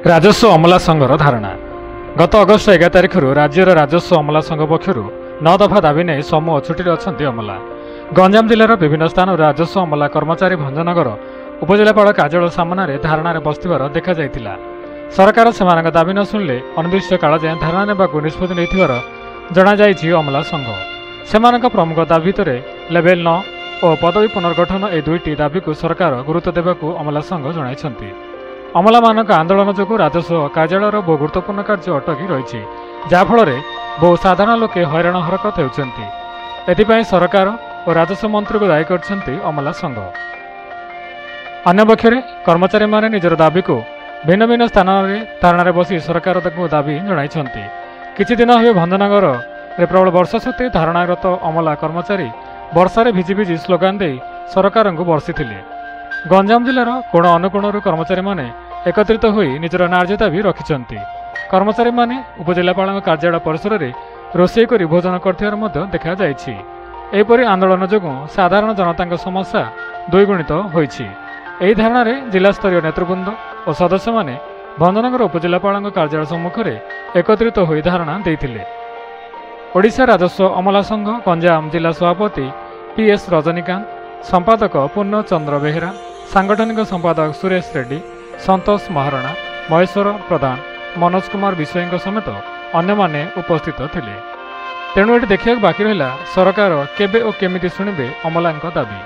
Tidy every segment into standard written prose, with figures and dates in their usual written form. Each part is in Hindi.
राजस्व अमला संघर धारणा गत अगस्ट 11 तारिख राज्यर राजस्व अमला संघ पक्षर 9 दफा दाबी नहीं समूह छुट्टी अच्छा अमला। गंजाम जिलार विभिन्न स्थान राजस्व अमला कर्मचारी भंजनगर उपजिलापाल कार्यालय सामने धारणा बसवर देखा जाइतिला। सरकार से दाबी न शुणिले अनिर्दिष्ट काल जाए धारणा नेबाकू निष्पत्ति नेइथिबार जणाଯାଇଛି अमला संघ। सेमानक प्रमुख दाबी भितर लेवेल 9 और पदवी पुनर्गठन ए दुईटी दाबी को सरकार गुरुत्व देवाकू अमला संघ जणाइछन्ति। अमला मानक आंदोलन जो राजस्व कार्यालय बहु गुरुत्वपूर्ण कार्य अटकी रही जहाँफल बहु साधारण लोके हैरान हरकत होती। एथिपाई सरकार और राजस्व मंत्री को दायी कर अमला संघ। अन्यपक्षे कर्मचारी माने निजर दाबी को भिन्न भिन्न स्थान में धारणा बसी सरकार दाबी जणाइछन्ति। किछि दिन हुए भंजनगर प्रबल वर्षा सत्वे धारणारत अमला कर्मचारी वर्षार भिजी भिजी स्लोगान दे सरकार को बर्षिथिले। गंजाम जिलार कोण अनुकोणरू कर्मचारी माने एकत्रित होई निजर नार्य दाबी रखिछन्ति। कर्मचारी माने उपजिलापाल कार्यालय परिसर में रोषेई करी भोजन करथिबार देखा जाइछि। एपरि आंदोलन जोगु साधारण जनता समस्या द्विगुणित होइछि। एही धारणा जिलास्तरीय नेतृवृंद और सदस्य माने भंजनगर उपजिलापाल कार्यालय सम्मुख में एकत्रित होई धारणा देइथिले। ओडिशा राजस्व अमला संघ गंजाम जिला सभापति पीएस रजनीकांत, संपादक पूर्ण चंद्र बेहेरा, सांगठनिक संपादक सुरेश रेड्डी, संतोष महारणा, महेश्वर प्रधान, मनोज कुमार विषयी समेत अन्य माने उपस्थित थिले। तेणु ये देखा बाकी रहा सरकार केबे और केमिति शुणिबे अमलांक दाबी।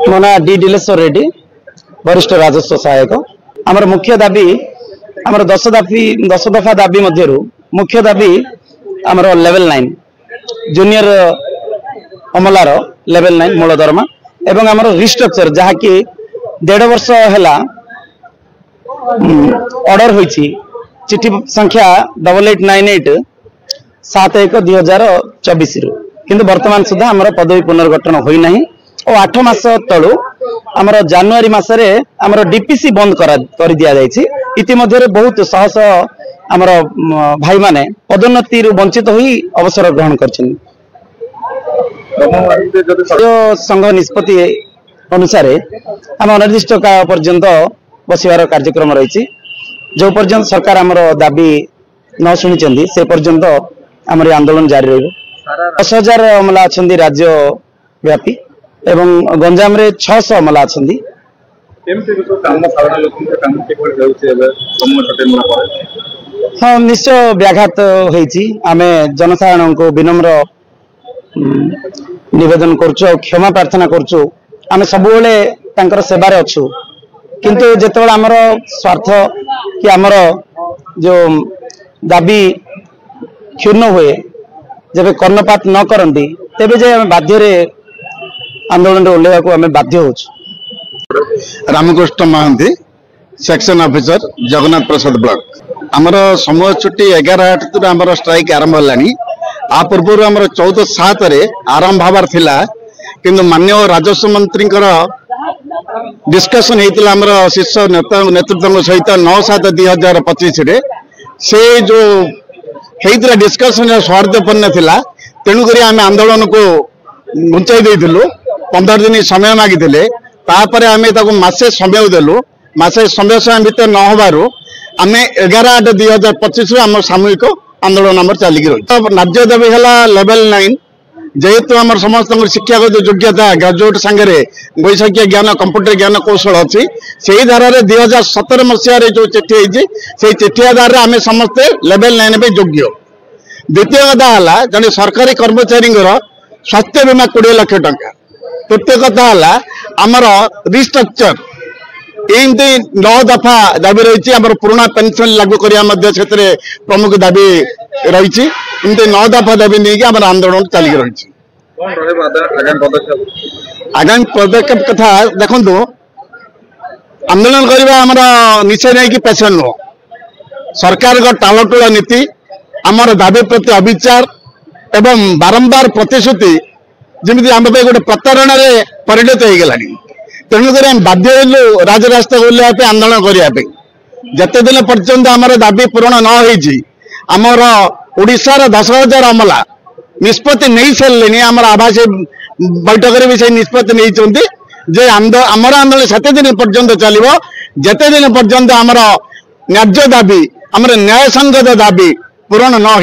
मो ना डी दिलेश्वर रेड्डी, वरिष्ठ राजस्व सहायक। आमर मुख्य दाबी आमर 10 दफा दाबी मध्यरु मुख्य दाबी आमर लेवल 9 जूनियर अमलार लेवल 9 मूल दरमा एवं आमर रिस्ट्रक्चर जहा कि 1.5 वर्ष हैला ऑर्डर होईची चिठी संख्या 8898 7/1/2024 रु किंतु वर्तमान सुधा आमर पदवी पुनर्गठन होई नाही और 8 मास तलू आमर जनवरी मासरे आमर डीपीसी बंद कर दिया जायछि। इतिमध्ये बहुत शह शह आमर भाई माने पदोन्नति वंचित होई अवसर ग्रहण करछन। संघ निष्पत्ति अनुसार आम अनिर्दिष्ट काल पर्यंत बसिवार कार्यक्रम रही जो पर्यंत सरकार आमर दाबी न शुणी से पर्यंत आमर आंदोलन जारी रही। 10,000 अमला अच्छा राज्य व्यापी एवं गंजाम रे 600 अमला अच्छा। हाँ निश्चय व्याघात होईची। आमे जनसाधारण को विनम्र निवेदन करछु क्षमा प्रार्थना करछु। आमे सबुले तांकर सेवारे अछु किंतु जेतेबेला हमर स्वार्थ कि हमर जो दाबी क्षुण्ण हुए जब कर्णपात न करंती तेबे जे बाध्य रे आंदोलन ओल्लेवा को आमे बाध्य होछु। रामकृष्ण महांती सेक्शन ऑफिसर जगन्नाथ प्रसाद ब्लॉक। आमर समय छुट्टी 11/8 आमर स्ट्राइक आरंभ हलानी। आ पूर्व आमर 14/7 रे आरंभ हबार थिला किंतु माननीय राजस्व मंत्री डिस्कशन हेतिला आमर शीर्ष नेतृत्व सहित 9/7/2025 रे से जो हेतिला डिस्कशन स्वार्थपूर्ण थिला। तेणु करी आमे आंदोलन को घुंचाई देइथिलु। 15 दिन समय मागिथिले तापर आमे ताको मासे समय देलु। मासे समय भितर न होबारु आमे 11/8/2025 आम सामूहिक आंदोलन आम चलिकी रही। राज्य दाबी है लेवल 9 जेहेतु आम समस्त शिक्षागत योग्यता ग्राजुएट सांगे वैषयिक ज्ञान कंप्यूटर ज्ञान कौशल अच्छी से धारा 2017 मसीह जो चिठी होती चिठी आधार में आम समस्ते लेवल 9 पे योग्य। द्वितीय कथा है जड़े सरकारी कर्मचारी स्वास्थ्य बीमा 20 लाख टंका। तृतीय कथा है आमर रिस्ट्रक्चर एमती 9 दफा दाबी रही। आम पुराना पेंशन लागू करने प्रमुख दाबी रही। एमती 9 दफा दाबी नहीं आम आंदोलन चलिक रही। आगामी पदक्षेप कथा देखु आंदोलन करवा आमर निश्चय नहीं कि पेशन नुह सरकार टालटुला नीति आमर दाबी प्रति अविचार एवं बारंबार प्रतिश्रुति जमी आम गोटे प्रतारणा परिणत हो गलानी। तेणुक बाध्य हलु राजरास्ता ओह्लैया आंदोलन करने जिते दिन पर्यंत आमर दाबी पूरण न आमर ओडिशार 10,000 अमला निष्पत्ति नहीं सारे आमर आवास बैठक भी से निष्पत्ति नहीं जे आमर आंदोलन सेते दिन पर्यंत चलो जिते दिन पर्यंत आमर न्याय्य दाबी आमर न्याय संगत दाबी पूरण न